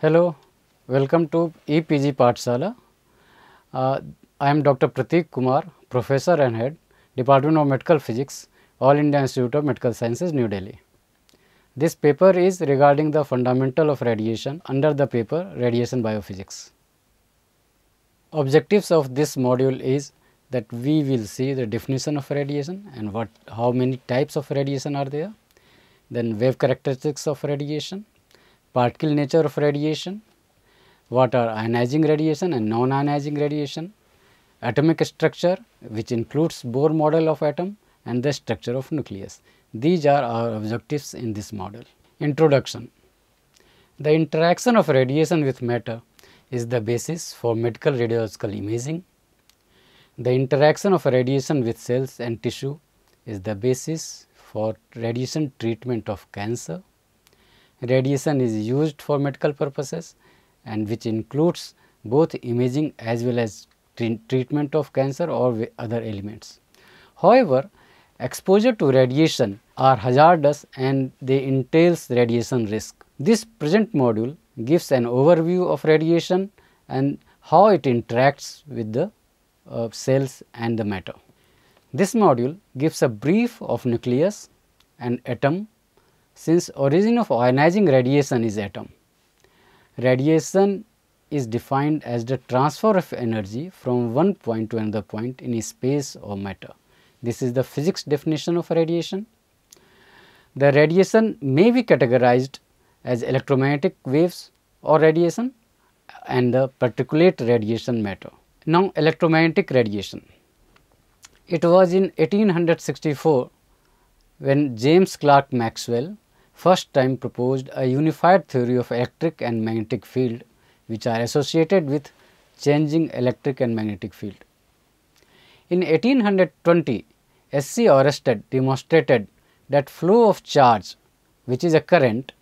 Hello, welcome to EPG Pathshala. I am Dr. Prateek Kumar, Professor and Head, Department of Medical Physics, All India Institute of Medical Sciences, New Delhi. This paper is regarding the fundamental of radiation under the paper Radiation Biophysics. Objectives of this module is that we will see the definition of radiation and how many types of radiation are there, then wave characteristics of radiation, particle nature of radiation, what are ionizing radiation and non-ionizing radiation, atomic structure which includes Bohr model of atom and the structure of nucleus. These are our objectives in this module. Introduction. The interaction of radiation with matter is the basis for medical radiological imaging. The interaction of radiation with cells and tissue is the basis for radiation treatment of cancer. Radiation is used for medical purposes and which includes both imaging as well as treatment of cancer or other elements. However, exposure to radiation are hazardous and they entails radiation risk. This present module gives an overview of radiation and how it interacts with the cells and the matter. This module gives a brief of nucleus and atom. Since origin of ionizing radiation is atom, radiation is defined as the transfer of energy from one point to another point in a space or matter. This is the physics definition of radiation. The radiation may be categorized as electromagnetic waves or radiation and the particulate radiation matter. Now, electromagnetic radiation. It was in 1864 when James Clerk Maxwell first time proposed a unified theory of electric and magnetic field which are associated with changing electric and magnetic field. In 1820, S.C. Oersted demonstrated that flow of charge, which is a current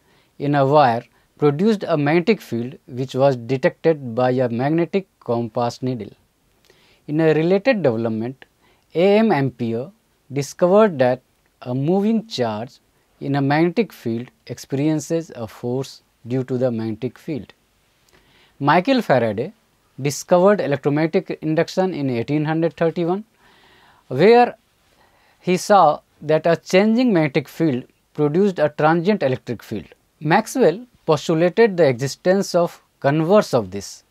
in a wire, produced a magnetic field which was detected by a magnetic compass needle. In a related development, A.M. Ampere discovered that a moving charge in a magnetic field experiences a force due to the magnetic field. Michael Faraday discovered electromagnetic induction in 1831, where he saw that a changing magnetic field produced a transient electric field. Maxwell postulated the existence of converse of this,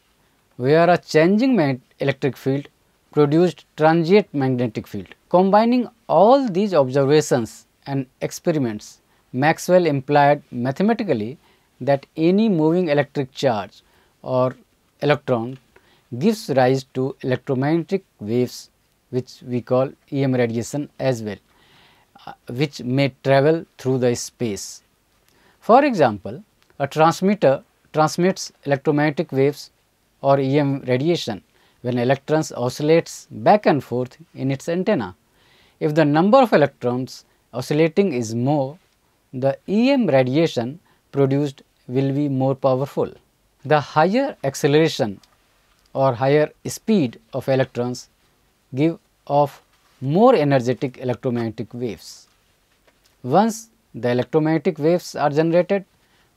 where a changing electric field produced transient magnetic field. Combining all these observations and experiments, Maxwell implied mathematically that any moving electric charge or electron gives rise to electromagnetic waves which we call EM radiation as well, which may travel through the space. For example, a transmitter transmits electromagnetic waves or EM radiation when electrons oscillates back and forth in its antenna. If the number of electrons oscillating is more, the EM radiation produced will be more powerful. The higher acceleration or higher speed of electrons give off more energetic electromagnetic waves. Once the electromagnetic waves are generated,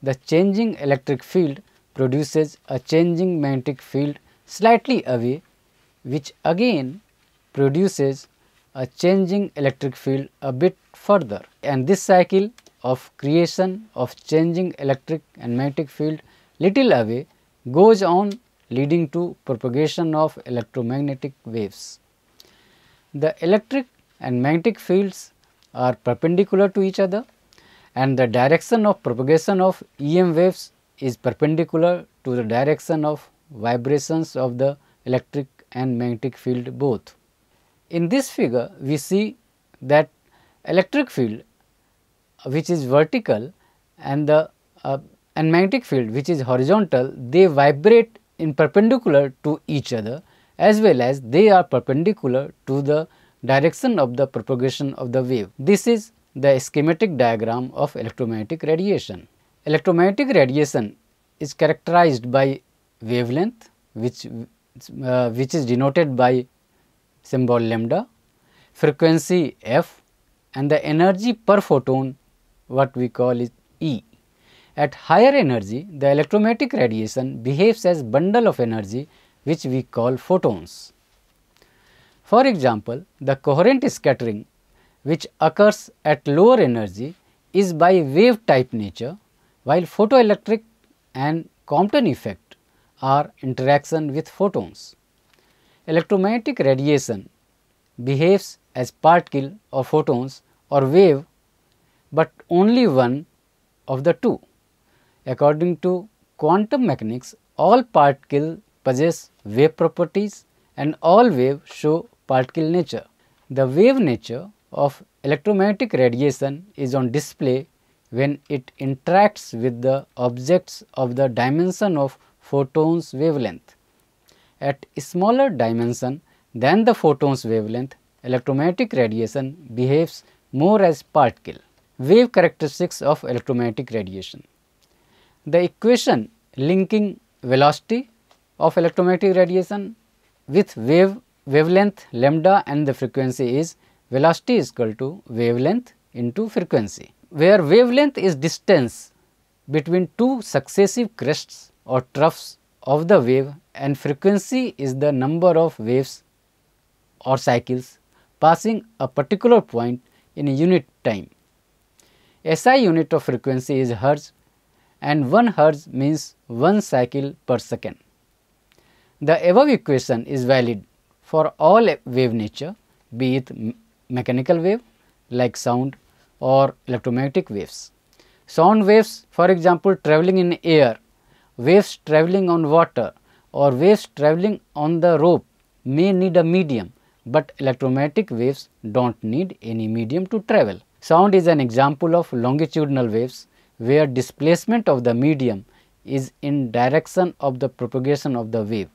the changing electric field produces a changing magnetic field slightly away, which again produces a changing electric field a bit further, and this cycle of creation of changing electric and magnetic field little away goes on, leading to propagation of electromagnetic waves. The electric and magnetic fields are perpendicular to each other and the direction of propagation of EM waves is perpendicular to the direction of vibrations of the electric and magnetic field both. In this figure, we see that electric field which is vertical and the magnetic field which is horizontal, they vibrate in perpendicular to each other as well as they are perpendicular to the direction of the propagation of the wave. This is the schematic diagram of electromagnetic radiation. Electromagnetic radiation is characterized by wavelength, which is denoted by symbol lambda, frequency f, and the energy per photon, what we call is E. At higher energy, the electromagnetic radiation behaves as bundle of energy, which we call photons. For example, the coherent scattering, which occurs at lower energy, is by wave type nature, while photoelectric and Compton effect are interaction with photons. Electromagnetic radiation behaves as particle or photons or wave, but only one of the two. According to quantum mechanics, all particles possess wave properties and all waves show particle nature. The wave nature of electromagnetic radiation is on display when it interacts with the objects of the dimension of photons wavelength. At smaller dimension than the photons wavelength, electromagnetic radiation behaves more as particle. Wave characteristics of electromagnetic radiation. The equation linking velocity of electromagnetic radiation with wavelength lambda and the frequency is velocity is equal to wavelength into frequency, where wavelength is distance between two successive crests or troughs of the wave and frequency is the number of waves or cycles passing a particular point in a unit time. SI unit of frequency is hertz and 1 hertz means 1 cycle per second. The above equation is valid for all wave nature, be it mechanical wave like sound or electromagnetic waves. Sound waves, for example, traveling in air, waves traveling on water or waves traveling on the rope may need a medium, but electromagnetic waves do not need any medium to travel. Sound is an example of longitudinal waves where displacement of the medium is in direction of the propagation of the wave.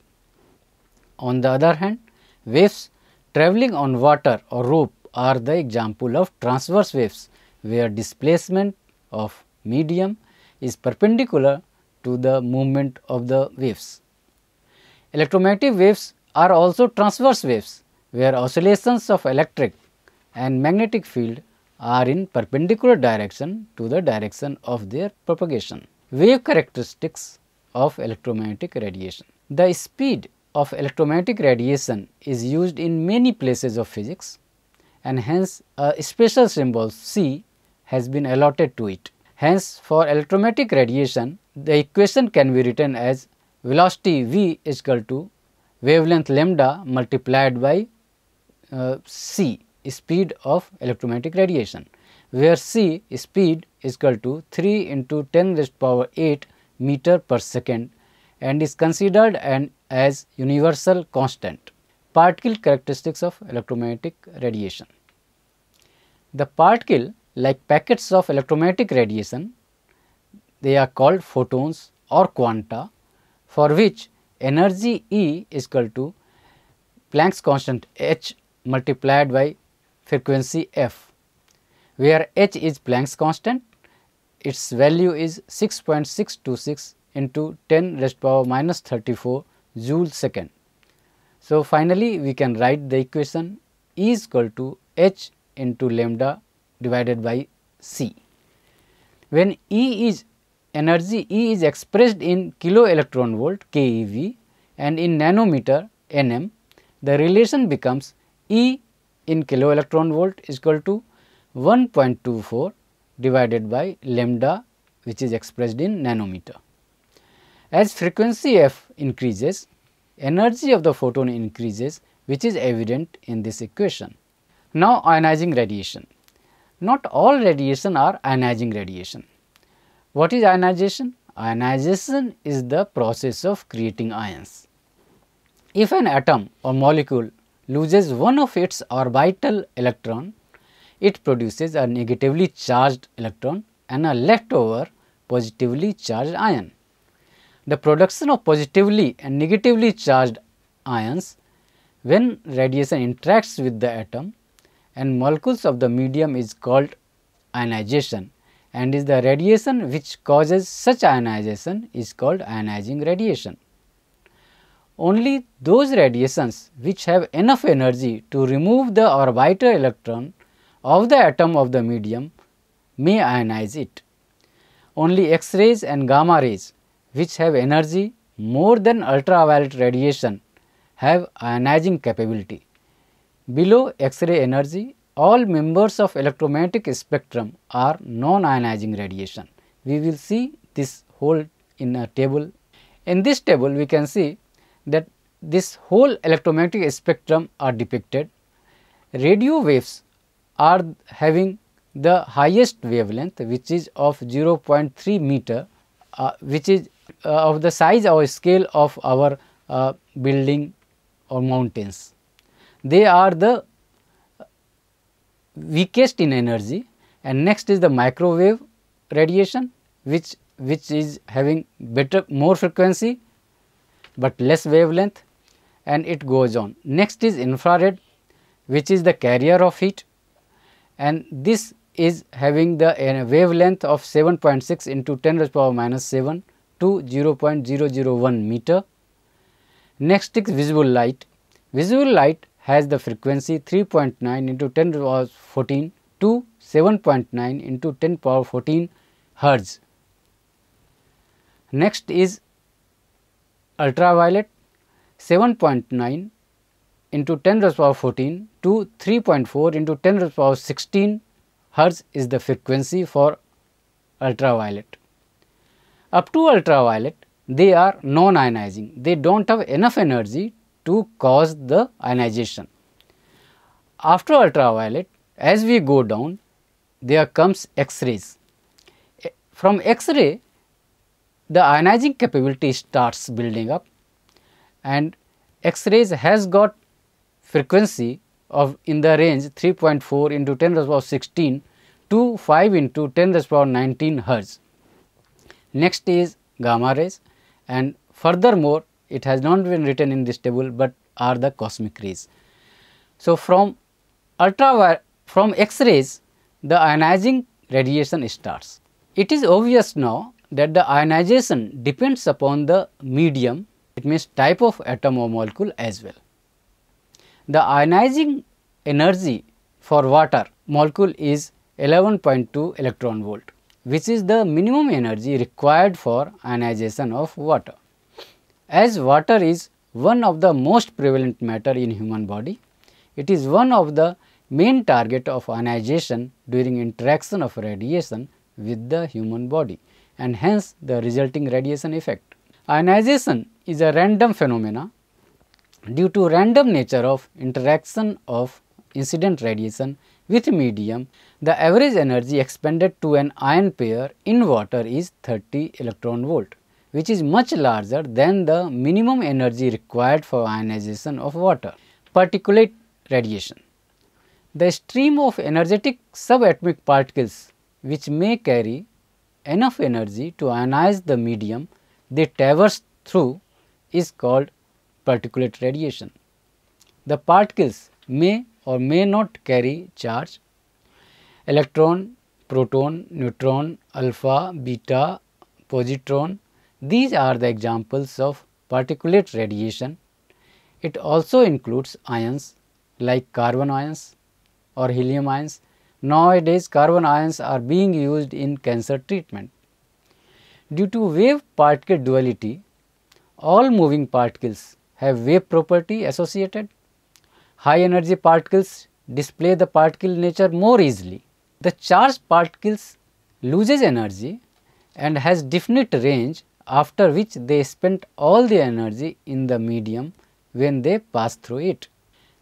On the other hand, waves traveling on water or rope are the example of transverse waves where displacement of medium is perpendicular to the movement of the waves. Electromagnetic waves are also transverse waves where oscillations of electric and magnetic field are in perpendicular direction to the direction of their propagation. Wave characteristics of electromagnetic radiation. The speed of electromagnetic radiation is used in many places of physics and hence a special symbol C has been allotted to it. Hence, for electromagnetic radiation, the equation can be written as velocity v is equal to wavelength lambda multiplied by c, speed of electromagnetic radiation, where c speed is equal to 3 into 10 raised to power 8 meter per second and is considered as universal constant. Particle characteristics of electromagnetic radiation. The particle, like packets of electromagnetic radiation, they are called photons or quanta, for which energy E is equal to Planck's constant h multiplied by frequency f, where h is Planck's constant, its value is 6.626 into 10 raised to power minus 34 joule second. So, finally, we can write the equation E is equal to h into lambda divided by c. When energy E is expressed in kilo electron volt keV and in nanometer Nm, the relation becomes E in kilo electron volt is equal to 1.24 divided by lambda, which is expressed in nanometer. As frequency f increases, energy of the photon increases, which is evident in this equation. Now, ionizing radiation. Not all radiation are ionizing radiation. What is ionization? Ionization is the process of creating ions. If an atom or molecule loses one of its orbital electron, it produces a negatively charged electron and a leftover positively charged ion. The production of positively and negatively charged ions when radiation interacts with the atom and molecules of the medium is called ionization, and is the radiation which causes such ionization is called ionizing radiation. Only those radiations which have enough energy to remove the orbital electron of the atom of the medium may ionize it. Only X-rays and gamma rays which have energy more than ultraviolet radiation have ionizing capability. Below X-ray energy, all members of electromagnetic spectrum are non-ionizing radiation. We will see this whole in a table. In this table, we can see that this whole electromagnetic spectrum are depicted. Radio waves are having the highest wavelength, which is of 0.3 meter, which is of the size or scale of our building or mountains. They are the weakest in energy, and next is the microwave radiation, which is having more frequency but less wavelength, and it goes on. Next is infrared, which is the carrier of heat, and this is having the wavelength of 7.6 into 10 raised to the power minus 7 to 0.001 meter. Next is visible light. Visible light has the frequency 3.9 into 10 to the power 14 to 7.9 into 10 to the power 14 hertz. Next is ultraviolet, 7.9 into 10 to the power 14 to 3.4 into 10 to the power 16 hertz is the frequency for ultraviolet. Up to ultraviolet, they are non-ionizing. They do not have enough energy to cause the ionization. After ultraviolet, as we go down, there comes X-rays. From X-ray, the ionizing capability starts building up, and X-rays has got frequency of in the range 3.4 into 10 to the power 16 to 5 into 10 to the power 19 hertz. Next is gamma rays, and furthermore it has not been written in this table, but are the cosmic rays. So, from X-rays, the ionizing radiation starts. It is obvious now that the ionization depends upon the medium, it means type of atom or molecule as well. The ionizing energy for water molecule is 11.2 electron volt, which is the minimum energy required for ionization of water. As water is one of the most prevalent matter in human body, it is one of the main target of ionization during interaction of radiation with the human body, and hence the resulting radiation effect. Ionization is a random phenomena due to random nature of interaction of incident radiation with medium. The average energy expended to an ion pair in water is 30 electron volt, which is much larger than the minimum energy required for ionization of water. Particulate radiation. The stream of energetic subatomic particles which may carry enough energy to ionize the medium they traverse through is called particulate radiation. The particles may or may not carry charge. Electron, proton, neutron, alpha, beta, positron, these are the examples of particulate radiation. It also includes ions like carbon ions or helium ions. Nowadays, carbon ions are being used in cancer treatment. Due to wave particle duality, all moving particles have wave property associated. High energy particles display the particle nature more easily. The charged particles loses energy and has definite range, after which they spend all the energy in the medium when they pass through it.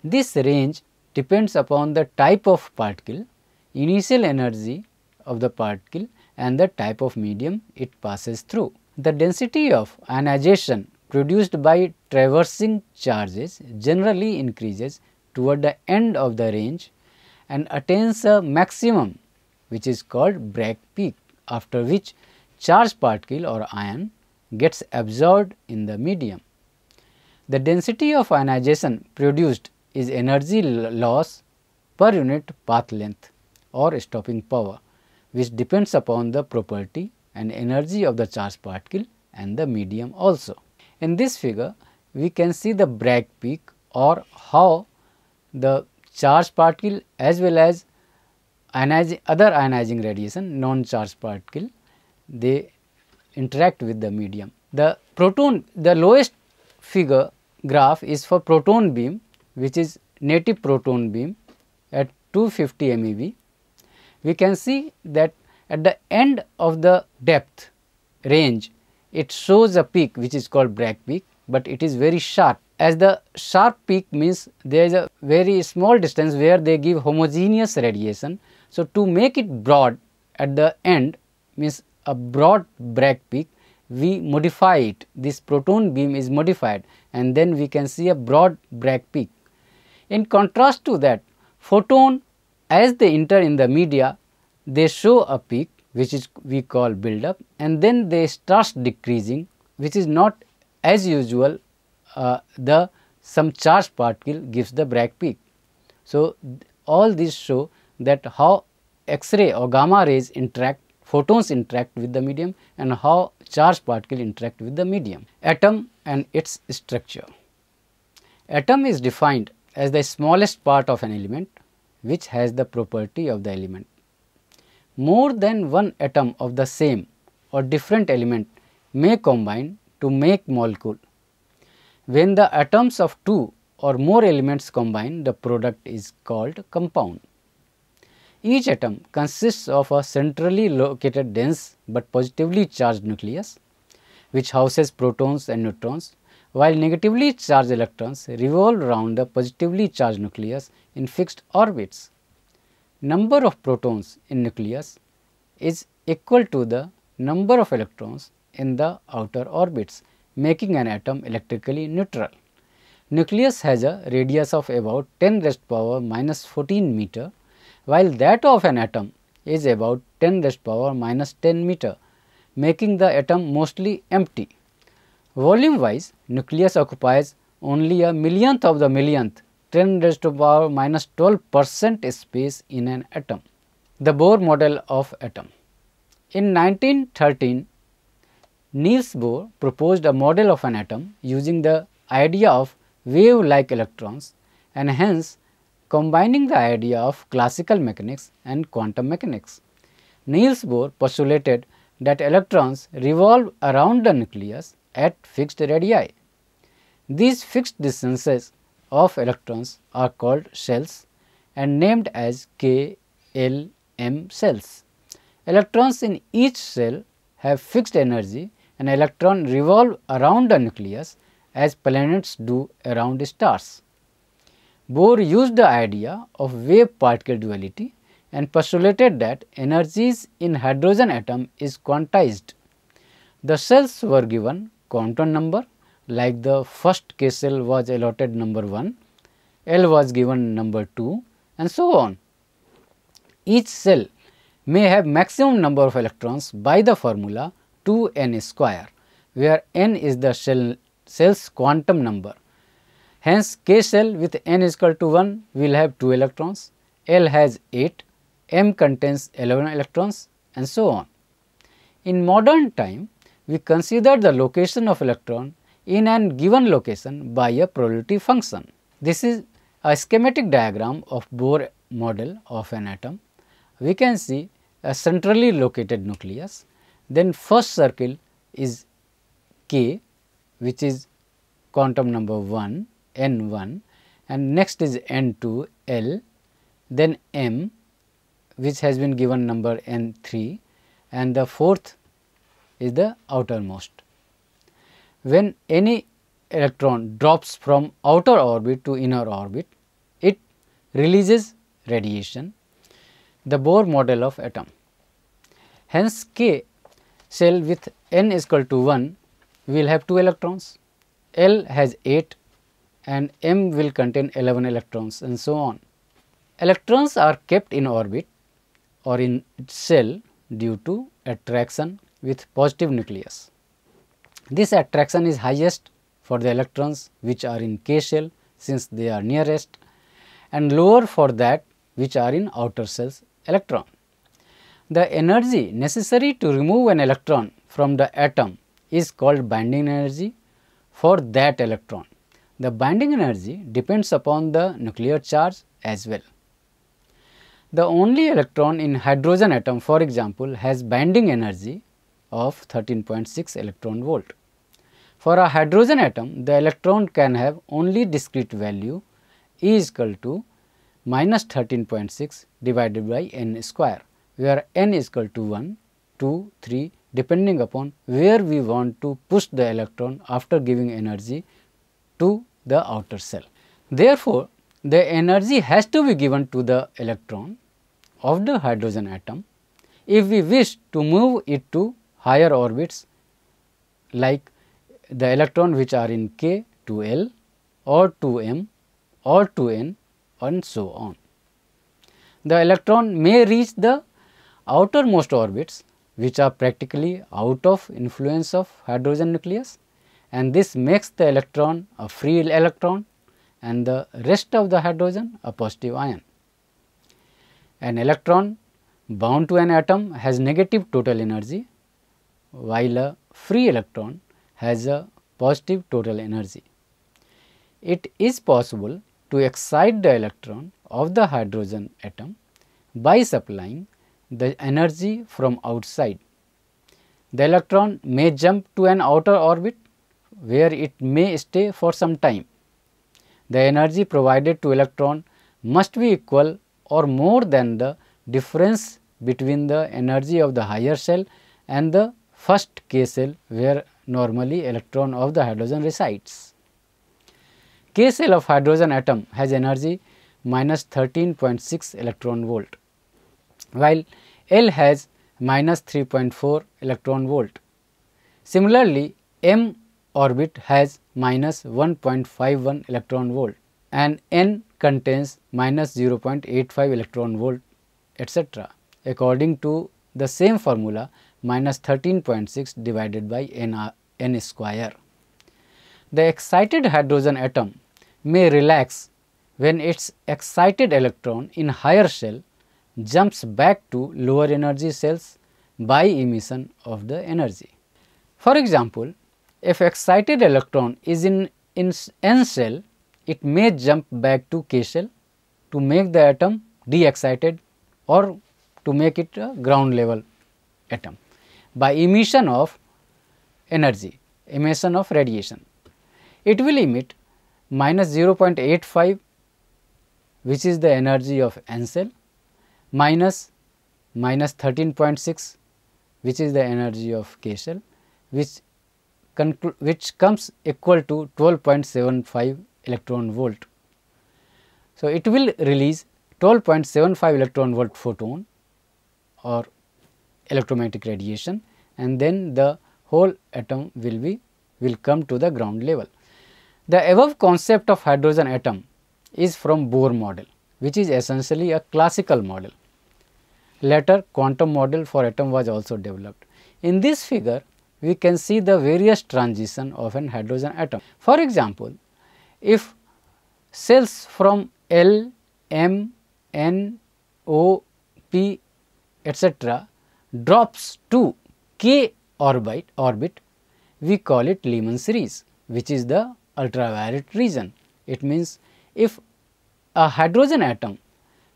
This range depends upon the type of particle, initial energy of the particle, and the type of medium it passes through. The density of ionization produced by traversing charges generally increases toward the end of the range and attains a maximum, which is called Bragg peak, after which charged particle or ion gets absorbed in the medium. The density of ionization produced is energy loss per unit path length or stopping power, which depends upon the property and energy of the charged particle and the medium also. In this figure, we can see the Bragg peak, or how the charged particle as well as other ionizing radiation, non-charged particle, they interact with the medium. The lowest figure graph is for proton beam, which is native proton beam at 250 MeV. We can see that at the end of the depth range, it shows a peak which is called Bragg peak, but it is very sharp. As the sharp peak means there is a very small distance where they give homogeneous radiation. So, to make it broad at the end, means a broad Bragg peak, we modify it. This proton beam is modified, and then we can see a broad Bragg peak. In contrast to that, photon, as they enter in the media, they show a peak which is we call build up, and then they start decreasing, which is not as usual. Some charged particle gives the Bragg peak. So, all these show that how X-ray or gamma rays interact, photons interact with the medium, and how charged particle interact with the medium. Atom and its structure. Atom is defined as the smallest part of an element which has the property of the element. More than one atom of the same or different element may combine to make molecule. When the atoms of two or more elements combine, the product is called compound. Each atom consists of a centrally located dense but positively charged nucleus, which houses protons and neutrons, while negatively charged electrons revolve around the positively charged nucleus in fixed orbits. Number of protons in nucleus is equal to the number of electrons in the outer orbits, making an atom electrically neutral. Nucleus has a radius of about 10 raised to power minus 14 meter, while that of an atom is about 10 raised to power minus 10 meter, making the atom mostly empty. Volume wise, nucleus occupies only a millionth of the millionth, 10 raised to power minus 12% space in an atom. The Bohr model of atom. In 1913, Niels Bohr proposed a model of an atom using the idea of wave-like electrons, and hence combining the idea of classical mechanics and quantum mechanics. Niels Bohr postulated that electrons revolve around the nucleus at fixed radii. These fixed distances of electrons are called shells and named as K, L, M cells. Electrons in each cell have fixed energy, and electrons revolve around the nucleus as planets do around stars. Bohr used the idea of wave-particle duality and postulated that energies in hydrogen atom is quantized. The cells were given quantum number, like the first K cell was allotted number 1, L was given number 2, and so on. Each cell may have maximum number of electrons by the formula 2n square, where n is the cell's quantum number. Hence, K cell with n is equal to 1 will have 2 electrons, L has 8, M contains 11 electrons, and so on. In modern time, we consider the location of electron in a given location by a probability function. This is a schematic diagram of Bohr model of an atom. We can see a centrally located nucleus, then first circle is K, which is quantum number 1, N1, and next is N2, L, then M, which has been given number N3, and the fourth is the outermost. When any electron drops from outer orbit to inner orbit, it releases radiation, the Bohr model of atom. Hence, K cell with n is equal to 1 will have 2 electrons, L has 8 and M will contain 11 electrons, and so on. Electrons are kept in orbit or in cell due to attraction with positive nucleus. This attraction is highest for the electrons which are in K shell, since they are nearest, and lower for that which are in outer cells electron. The energy necessary to remove an electron from the atom is called binding energy for that electron. The binding energy depends upon the nuclear charge as well. The only electron in hydrogen atom, for example, has binding energy of 13.6 electron volt. For a hydrogen atom, the electron can have only discrete value E is equal to minus 13.6 divided by n square, where n is equal to 1, 2, 3 depending upon where we want to push the electron after giving energy to the outer shell. Therefore, the energy has to be given to the electron of the hydrogen atom if we wish to move it to higher orbits like the electron which are in k to L or to m or to n and so on. The electron may reach the outermost orbits which are practically out of influence of hydrogen nucleus, and this makes the electron a free electron and the rest of the hydrogen a positive ion. An electron bound to an atom has negative total energy, while a free electron has a positive total energy. It is possible to excite the electron of the hydrogen atom by supplying the energy from outside. The electron may jump to an outer orbit where it may stay for some time. The energy provided to electron must be equal or more than the difference between the energy of the higher shell and the first k shell where normally electron of the hydrogen resides. K shell of hydrogen atom has energy minus 13.6 electron volt, while L has minus 3.4 electron volt. Similarly, M orbit has minus 1.51 electron volt and N contains minus 0.85 electron volt, etc. according to the same formula minus 13.6 divided by n square. The excited hydrogen atom may relax when its excited electron in higher shell jumps back to lower energy shells by emission of the energy. For example, if excited electron is in n shell, it may jump back to k shell to make the atom de-excited or to make it a ground level atom by emission of energy, emission of radiation. It will emit minus 0.85, which is the energy of n shell, minus 13.6, which is the energy of k shell, which comes equal to 12.75 electron volt. So, it will release 12.75 electron volt photon or electromagnetic radiation, and then the whole atom will come to the ground level. The above concept of hydrogen atom is from Bohr model, which is essentially a classical model. Later quantum model for atom was also developed. In this figure, we can see the various transition of an hydrogen atom. For example, if cells from L, M, N, O, P, etc. drops to k orbit, we call it Lyman series, which is the ultraviolet region. It means if a hydrogen atom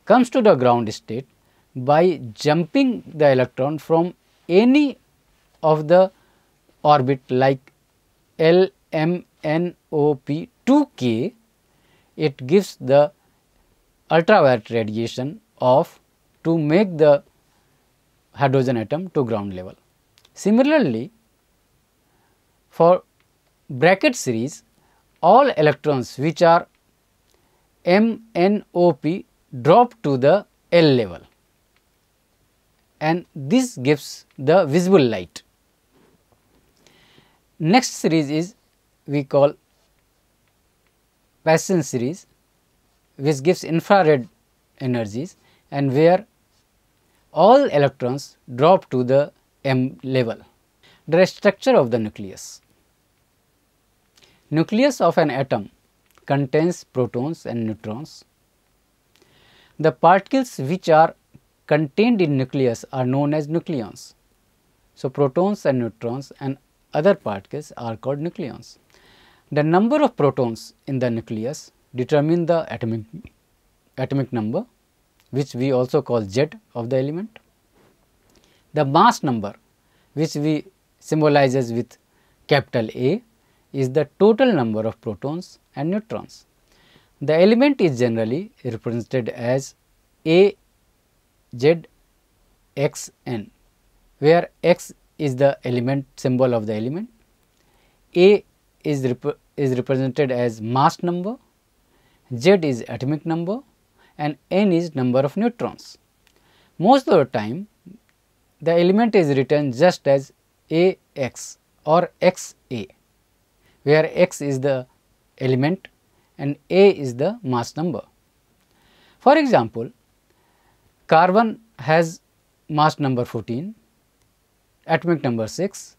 comes to the ground state by jumping the electron from any of the orbit like L, M, N, O, P to k, it gives the ultraviolet radiation to make the hydrogen atom to ground level. Similarly, for bracket series, all electrons which are M, N, O, P drop to the L level, and this gives the visible light. Next series is we call Paschen series, which gives infrared energies and where all electrons drop to the M level. The structure of the nucleus. Nucleus of an atom contains protons and neutrons. The particles which are contained in nucleus are known as nucleons. So, protons and neutrons and other particles are called nucleons. The number of protons in the nucleus determine the atomic number, which we also call Z of the element. The mass number, which we symbolizes with capital A, is the total number of protons and neutrons. The element is generally represented as A Z X N, where X is the element symbol of the element, A is represented as mass number, Z is atomic number, and N is number of neutrons. Most of the time, the element is written just as AX or XA, where X is the element and A is the mass number. For example, carbon has mass number 14, atomic number 6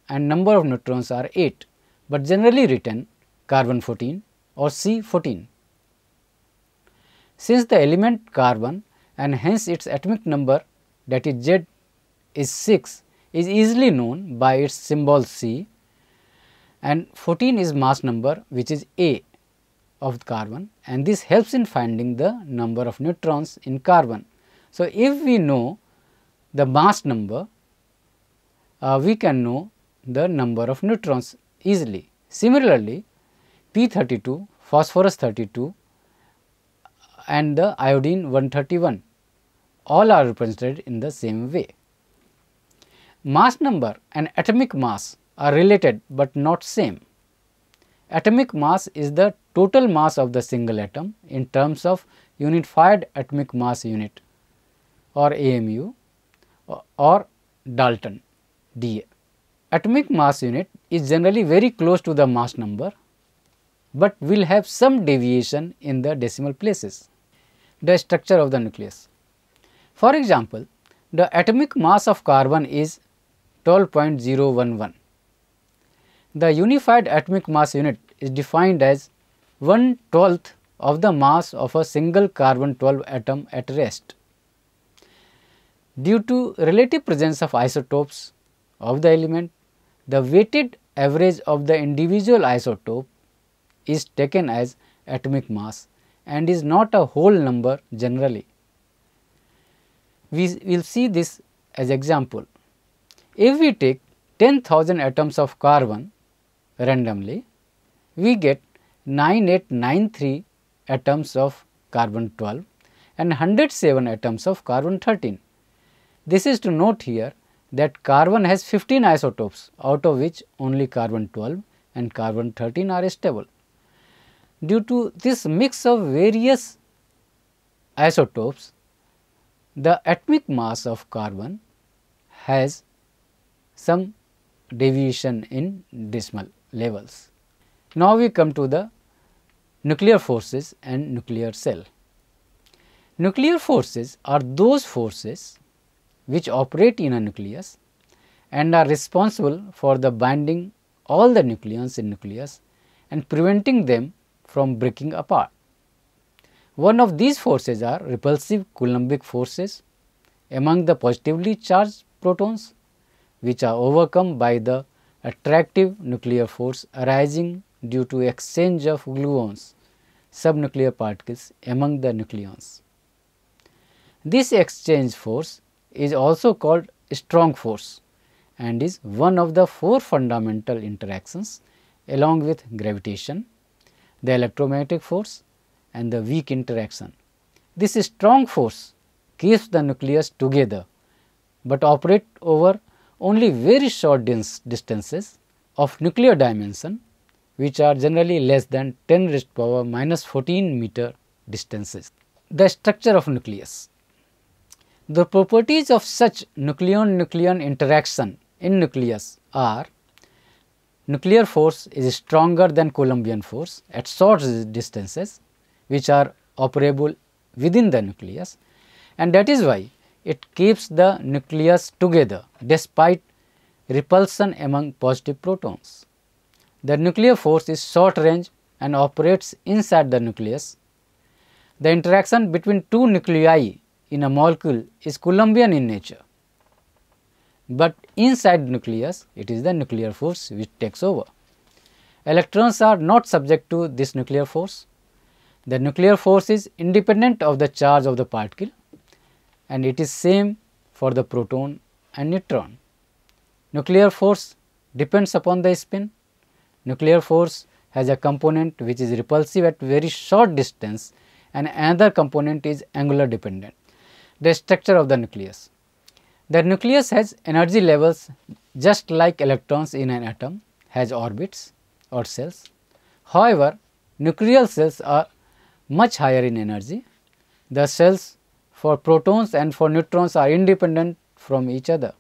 and number of neutrons are 8, but generally written carbon 14 or C14. Since the element carbon and hence its atomic number, that is Z, is 6, is easily known by its symbol C, and 14 is mass number, which is A of carbon, and this helps in finding the number of neutrons in carbon. So, if we know the mass number, we can know the number of neutrons easily. Similarly, P32, phosphorus 32 and the iodine 131 all are represented in the same way. Mass number and atomic mass are related, but not same. Atomic mass is the total mass of the single atom in terms of unified atomic mass unit or AMU or Dalton DA. Atomic mass unit is generally very close to the mass number, but will have some deviation in the decimal places. The structure of the nucleus. For example, the atomic mass of carbon is 12.011. The unified atomic mass unit is defined as 1/12 of the mass of a single carbon 12 atom at rest. Due to relative presence of isotopes of the element, the weighted average of the individual isotope is taken as atomic mass and is not a whole number generally. We will see this as example. If we take 10,000 atoms of carbon randomly, we get 9893 atoms of carbon 12 and 107 atoms of carbon 13. This is to note here that carbon has 15 isotopes, out of which only carbon 12 and carbon 13 are stable. Due to this mix of various isotopes, the atomic mass of carbon has some deviation in decimal levels. Now, we come to the nuclear forces and nuclear cell. Nuclear forces are those forces which operate in a nucleus and are responsible for the binding all the nucleons in nucleus and preventing them from breaking apart. One of these forces are repulsive Coulombic forces among the positively charged protons, which are overcome by the attractive nuclear force arising due to exchange of gluons, subnuclear particles, among the nucleons. This exchange force is also called strong force and is one of the four fundamental interactions along with gravitation, the electromagnetic force and the weak interaction. This strong force keeps the nucleus together, but operate over only very short distances of nuclear dimension, which are generally less than 10⁻⁻14 meter distances. The structure of nucleus. The properties of such nucleon-nucleon interaction in nucleus are: nuclear force is stronger than Coulombian force at short distances, which are operable within the nucleus, and that is why it keeps the nucleus together despite repulsion among positive protons. The nuclear force is short range and operates inside the nucleus. The interaction between two nuclei in a molecule is Coulombian in nature, but inside nucleus it is the nuclear force which takes over. Electrons are not subject to this nuclear force. The nuclear force is independent of the charge of the particle, and it is same for the proton and neutron. Nuclear force depends upon the spin. Nuclear force has a component which is repulsive at very short distance, and another component is angular dependent. The structure of the nucleus. The nucleus has energy levels just like electrons in an atom has orbits or cells. However, nuclear cells are much higher in energy. The cells for protons and for neutrons are independent from each other.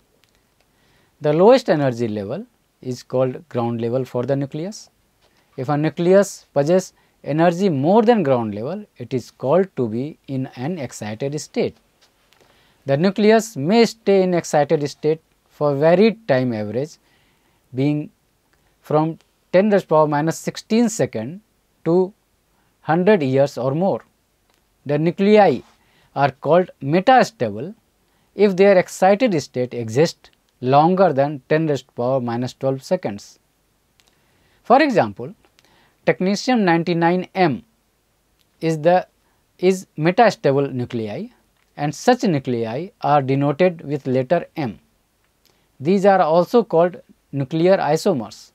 The lowest energy level is called ground level for the nucleus. If a nucleus possesses energy more than ground level, it is called to be in an excited state. The nucleus may stay in excited state for varied time average being from 10 raised to the power minus 16 second to 100 years or more. The nuclei are called metastable if their excited state exists longer than 10 raised to the power minus 12 seconds. For example, technetium-99m is metastable nuclei, and such nuclei are denoted with letter M. These are also called nuclear isomers.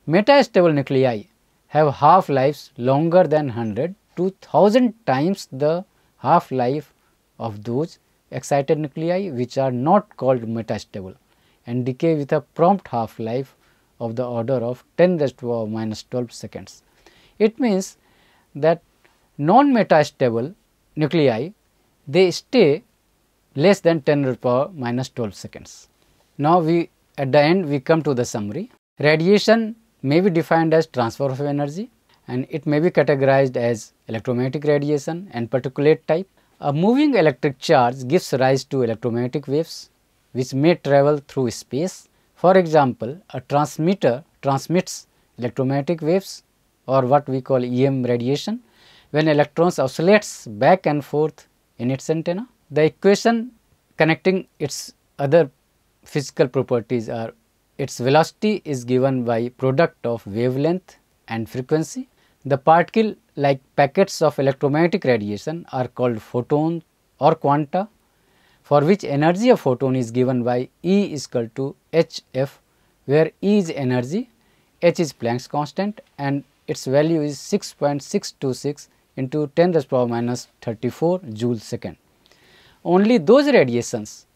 Metastable nuclei have half-lives longer than 100 to 1000 times the half-life of those excited nuclei which are not called metastable and decay with a prompt half-life of the order of 10 raised to the power minus 12 seconds. It means that non-metastable nuclei, they stay less than 10 raised to the power minus 12 seconds. Now, at the end we come to the summary. Radiation may be defined as transfer of energy, and it may be categorized as electromagnetic radiation and particulate type. A moving electric charge gives rise to electromagnetic waves which may travel through space. For example, a transmitter transmits electromagnetic waves or what we call EM radiation when electrons oscillates back and forth in its antenna. The equation connecting its other physical properties are its velocity is given by product of wavelength and frequency. The particle like packets of electromagnetic radiation are called photons or quanta, for which energy of photon is given by E is equal to hf, where E is energy, h is Planck's constant, and its value is 6.626 into 10 raised to the power minus 34 joule second. Only those radiations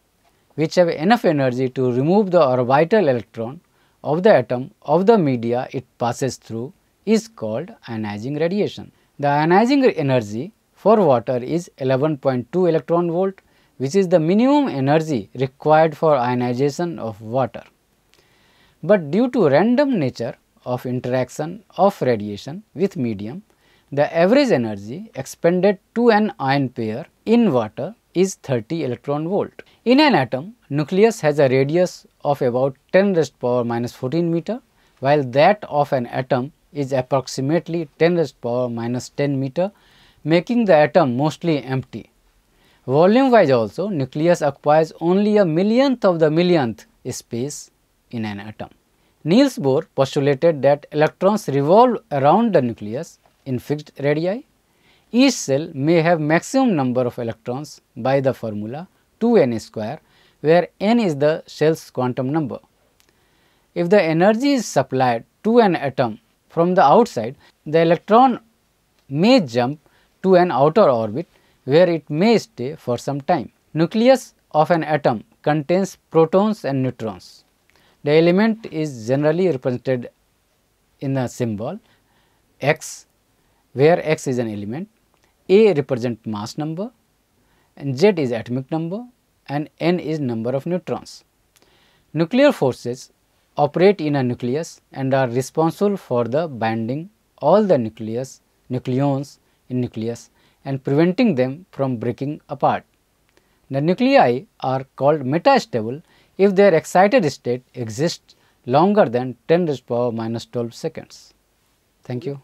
which have enough energy to remove the orbital electron of the atom of the media it passes through is called ionizing radiation. The ionizing energy for water is 11.2 electron volt, which is the minimum energy required for ionization of water. But due to random nature of interaction of radiation with medium, the average energy expended to an ion pair in water is 30 electron volt. In an atom, nucleus has a radius of about 10 raised to the power minus 14 meter, while that of an atom is approximately 10 raised to the power minus 10 meter, making the atom mostly empty. Volume wise also, nucleus occupies only a millionth of the millionth space in an atom. Niels Bohr postulated that electrons revolve around the nucleus in fixed radii. Each cell may have maximum number of electrons by the formula 2n square, where n is the cell's quantum number. If the energy is supplied to an atom from the outside, the electron may jump to an outer orbit where it may stay for some time. Nucleus of an atom contains protons and neutrons. The element is generally represented in a symbol x, where x is an element, A represents mass number, and Z is atomic number, and N is number of neutrons. Nuclear forces operate in a nucleus and are responsible for the binding all the nucleons in nucleus and preventing them from breaking apart. The nuclei are called metastable if their excited state exists longer than 10 raised to the power minus 12 seconds. Thank you.